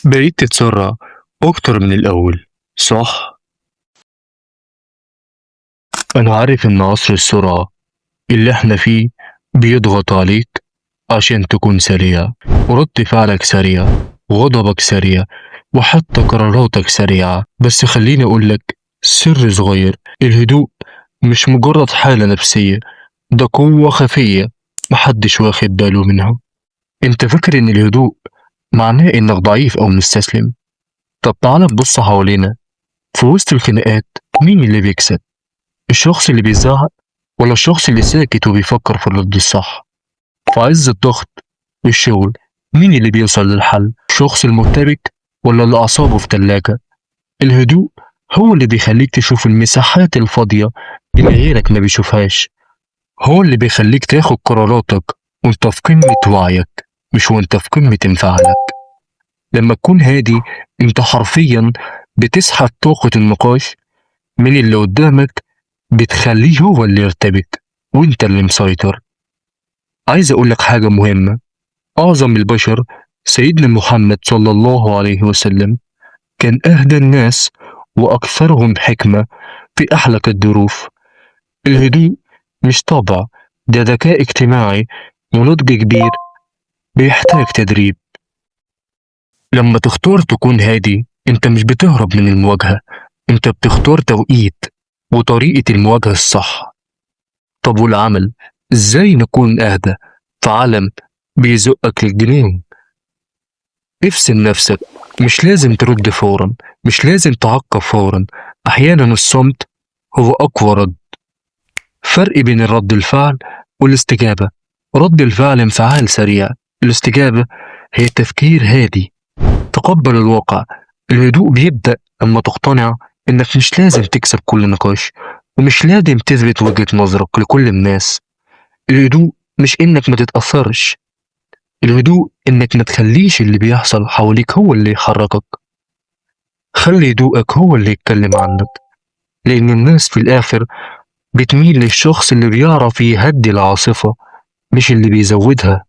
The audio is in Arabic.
بقيت تتسرع أكتر من الأول، صح؟ أنا عارف إن عصر السرعة اللي إحنا فيه بيضغط عليك عشان تكون سريع، ورد فعلك سريع، وغضبك سريع، وحتى قراراتك سريعة. بس خليني أقولك سر صغير: الهدوء مش مجرد حالة نفسية، ده قوة خفية محدش واخد باله منها. انت فاكر ان الهدوء معناه انك ضعيف او مستسلم؟ طب تعال نبص حوالينا. في وسط الخناقات مين اللي بيكسب؟ الشخص اللي بيزعق ولا الشخص اللي ساكت وبيفكر في الرد الصح؟ في عز الضغط والشغل مين اللي بيوصل للحل؟ الشخص المرتبك ولا اللي أعصابه في تلاجة؟ الهدوء هو اللي بيخليك تشوف المساحات الفاضية اللي غيرك ما بيشوفهاش، هو اللي بيخليك تاخد قراراتك وانت في قمة وعيك، مش وانت في قمة انفعالك. لما تكون هادي انت حرفيا بتسحب طاقة النقاش من اللي قدامك، بتخليه هو اللي يرتبك وانت اللي مسيطر. عايز اقولك حاجة مهمة: أعظم البشر سيدنا محمد صلى الله عليه وسلم كان أهدى الناس وأكثرهم حكمة في أحلك الظروف. الهدوء مش طبع، ده ذكاء اجتماعي ونضج كبير بيحتاج تدريب. لما تختار تكون هادي انت مش بتهرب من المواجهة، انت بتختار توقيت وطريقة المواجهة الصح. طب والعمل، ازاي نكون أهدى في عالم بيزقك للجنون؟ افصل نفسك، مش لازم ترد فورا، مش لازم تعقب فورا، أحيانا الصمت هو أقوى رد. فرق بين الرد الفعل والاستجابة: رد الفعل انفعال سريع، الاستجابة هي تفكير هادي. تقبل الواقع. الهدوء بيبدأ لما تقتنع إنك مش لازم تكسب كل نقاش، ومش لازم تثبت وجهة نظرك لكل الناس. الهدوء مش إنك ما تتأثرش، الهدوء إنك ما تخليش اللي بيحصل حواليك هو اللي يحركك. خلي هدوءك هو اللي يتكلم عنك، لأن الناس في الآخر بتميل للشخص اللي بيعرف يهدي العاصفة مش اللي بيزودها.